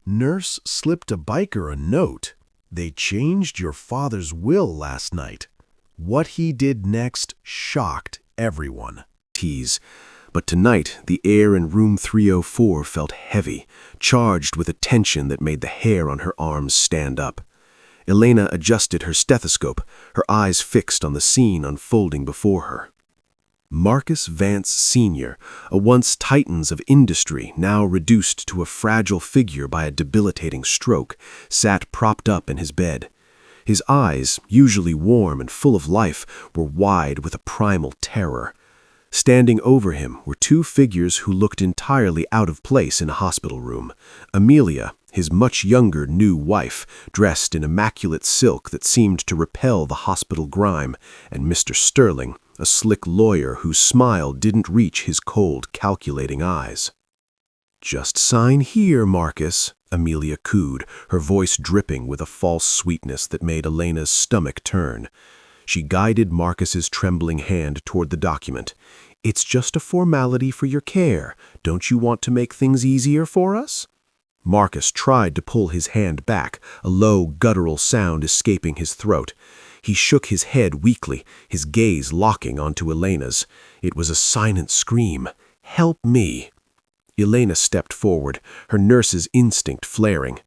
Nurse slipped a biker a note. They changed your father's will last night. What he did next shocked everyone. Tease. But tonight, the air in room 304 felt heavy, charged with a tension that made the hair on her arms stand up. Elena adjusted her stethoscope, her eyes fixed on the scene unfolding before her. Marcus Vance Sr., a once titans of industry now reduced to a fragile figure by a debilitating stroke, sat propped up in his bed. His eyes, usually warm and full of life, were wide with a primal terror. Standing over him were two figures who looked entirely out of place in a hospital room. Amelia, his much younger new wife, dressed in immaculate silk that seemed to repel the hospital grime, and Mr. Sterling, a slick lawyer whose smile didn't reach his cold, calculating eyes. "Just sign here, Marcus," Amelia cooed, her voice dripping with a false sweetness that made Elena's stomach turn. She guided Marcus's trembling hand toward the document. "It's just a formality for your care. Don't you want to make things easier for us?" Marcus tried to pull his hand back, a low, guttural sound escaping his throat. He shook his head weakly, his gaze locking onto Elena's. It was a silent scream. "Help me!" Elena stepped forward, her nurse's instinct flaring.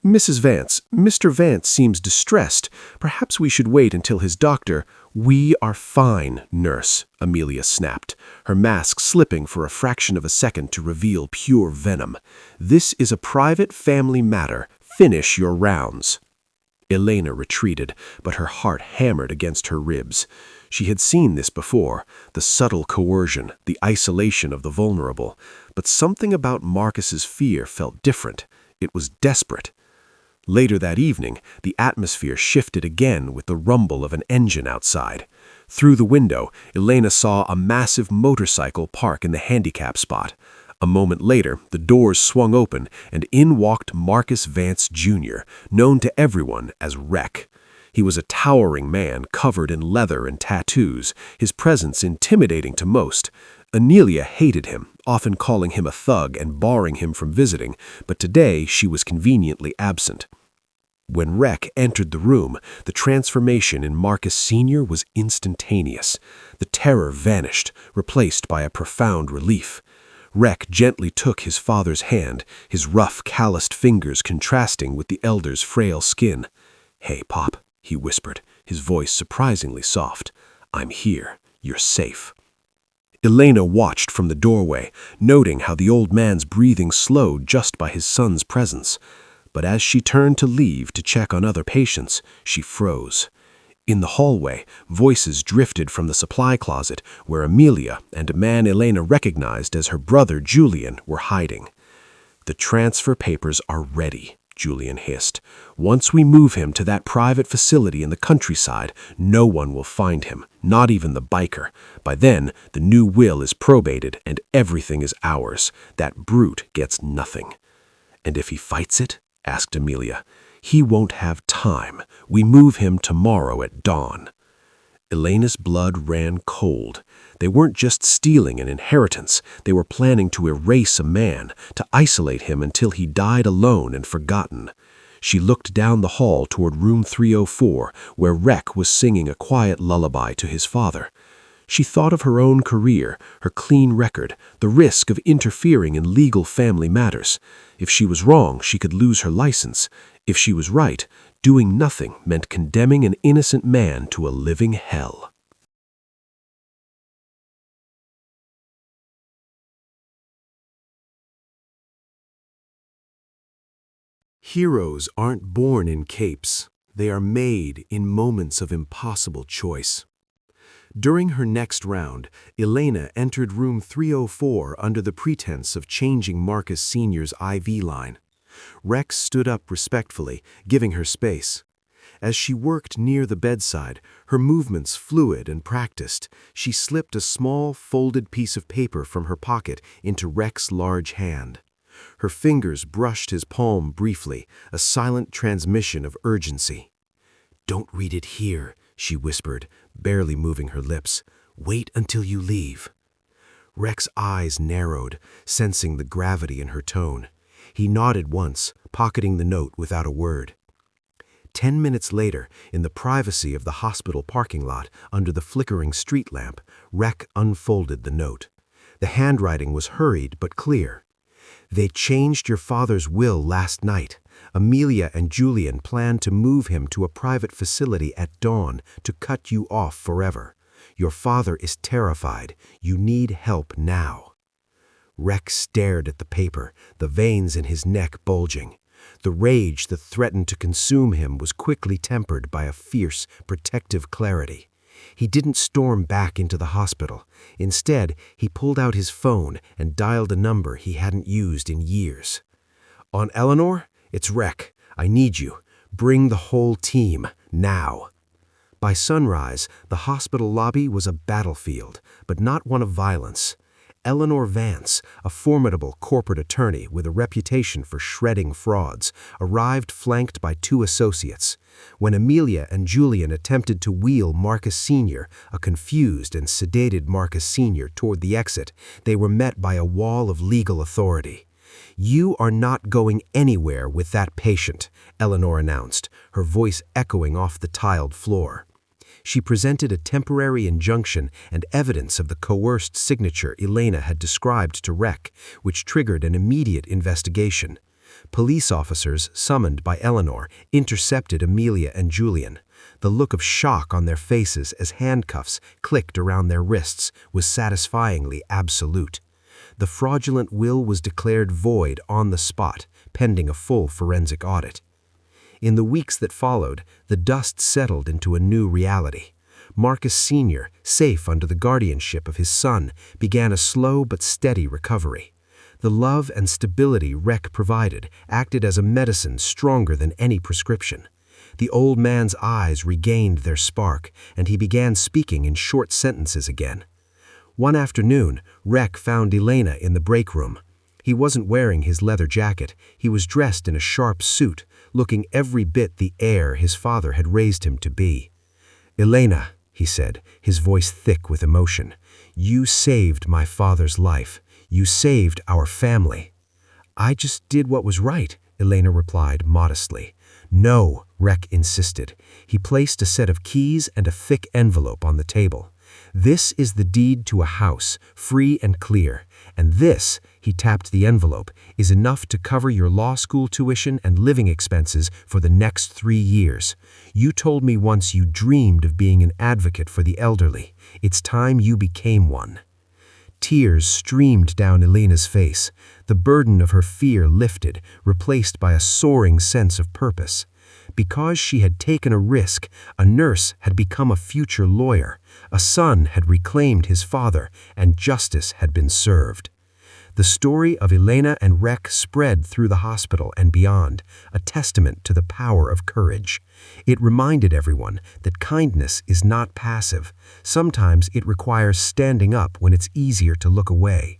"Mrs. Vance, Mr. Vance seems distressed. Perhaps we should wait until his doctor—" "We are fine, nurse," Amelia snapped, her mask slipping for a fraction of a second to reveal pure venom. "This is a private family matter. Finish your rounds." Elena retreated, but her heart hammered against her ribs. She had seen this before, the subtle coercion, the isolation of the vulnerable. But something about Marcus's fear felt different. It was desperate. Later that evening, the atmosphere shifted again with the rumble of an engine outside. Through the window, Elena saw a massive motorcycle park in the handicap spot. A moment later, the doors swung open, and in walked Marcus Vance Jr., known to everyone as Wreck. He was a towering man covered in leather and tattoos, his presence intimidating to most. Amelia hated him, often calling him a thug and barring him from visiting, but today she was conveniently absent. When Wreck entered the room, the transformation in Marcus Sr. was instantaneous. The terror vanished, replaced by a profound relief. Wreck gently took his father's hand, his rough, calloused fingers contrasting with the elder's frail skin. "Hey, Pop," he whispered, his voice surprisingly soft. "I'm here. You're safe." Elena watched from the doorway, noting how the old man's breathing slowed just by his son's presence. But as she turned to leave to check on other patients, she froze. In the hallway, voices drifted from the supply closet where Amelia and a man Elena recognized as her brother Julian were hiding. "The transfer papers are ready," Julian hissed. "Once we move him to that private facility in the countryside, no one will find him, not even the biker. By then, the new will is probated and everything is ours. That brute gets nothing." "And if he fights it?" asked Amelia. "He won't have time. We move him tomorrow at dawn." Elena's blood ran cold. They weren't just stealing an inheritance. They were planning to erase a man, to isolate him until he died alone and forgotten. She looked down the hall toward room 304, where Wreck was singing a quiet lullaby to his father. She thought of her own career, her clean record, the risk of interfering in legal family matters. If she was wrong, she could lose her license. If she was right, doing nothing meant condemning an innocent man to a living hell. Heroes aren't born in capes. They are made in moments of impossible choice. During her next round, Elena entered room 304 under the pretense of changing Marcus Sr.'s IV line. Rex stood up respectfully, giving her space. As she worked near the bedside, her movements fluid and practiced, she slipped a small, folded piece of paper from her pocket into Rex's large hand. Her fingers brushed his palm briefly, a silent transmission of urgency. "Don't read it here," she whispered, barely moving her lips. "Wait until you leave." Rex's eyes narrowed, sensing the gravity in her tone. He nodded once, pocketing the note without a word. 10 minutes later, in the privacy of the hospital parking lot, under the flickering street lamp, Rec unfolded the note. The handwriting was hurried but clear. They changed your father's will last night. Amelia and Julian plan to move him to a private facility at dawn to cut you off forever. Your father is terrified. You need help now. Rec stared at the paper, the veins in his neck bulging. The rage that threatened to consume him was quickly tempered by a fierce, protective clarity. He didn't storm back into the hospital. Instead, he pulled out his phone and dialed a number he hadn't used in years. "On Eleanor? It's Rec. I need you. Bring the whole team, now." By sunrise, the hospital lobby was a battlefield, but not one of violence. Eleanor Vance, a formidable corporate attorney with a reputation for shredding frauds, arrived flanked by 2 associates. When Amelia and Julian attempted to wheel Marcus Sr., a confused and sedated Marcus Sr., toward the exit, they were met by a wall of legal authority. "You are not going anywhere with that patient," Eleanor announced, her voice echoing off the tiled floor. She presented a temporary injunction and evidence of the coerced signature Elena had described to Rec, which triggered an immediate investigation. Police officers, summoned by Eleanor, intercepted Amelia and Julian. The look of shock on their faces as handcuffs clicked around their wrists was satisfyingly absolute. The fraudulent will was declared void on the spot, pending a full forensic audit. In the weeks that followed, the dust settled into a new reality. Marcus Sr., safe under the guardianship of his son, began a slow but steady recovery. The love and stability Rec provided acted as a medicine stronger than any prescription. The old man's eyes regained their spark, and he began speaking in short sentences again. One afternoon, Rec found Elena in the break room. He wasn't wearing his leather jacket. He was dressed in a sharp suit, looking every bit the heir his father had raised him to be. "Elena," he said, his voice thick with emotion, "you saved my father's life. You saved our family." "I just did what was right," Elena replied modestly. "No," Rec insisted. He placed a set of keys and a thick envelope on the table. "This is the deed to a house, free and clear. And this," he tapped the envelope, "is enough to cover your law school tuition and living expenses for the next 3 years. You told me once you dreamed of being an advocate for the elderly. It's time you became one." Tears streamed down Elena's face. The burden of her fear lifted, replaced by a soaring sense of purpose. Because she had taken a risk, a nurse had become a future lawyer, a son had reclaimed his father, and justice had been served. The story of Elena and Rec spread through the hospital and beyond, a testament to the power of courage. It reminded everyone that kindness is not passive. Sometimes it requires standing up when it's easier to look away.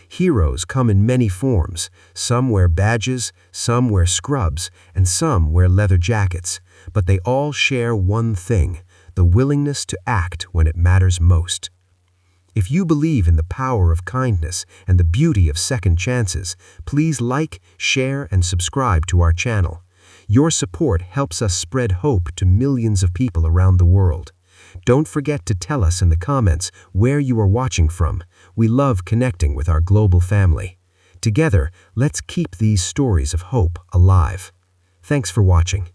Heroes come in many forms. Some wear badges, some wear scrubs, and some wear leather jackets. But they all share one thing: the willingness to act when it matters most. If you believe in the power of kindness and the beauty of second chances, please like, share, and subscribe to our channel. Your support helps us spread hope to millions of people around the world. Don't forget to tell us in the comments where you are watching from. We love connecting with our global family. Together, let's keep these stories of hope alive. Thanks for watching.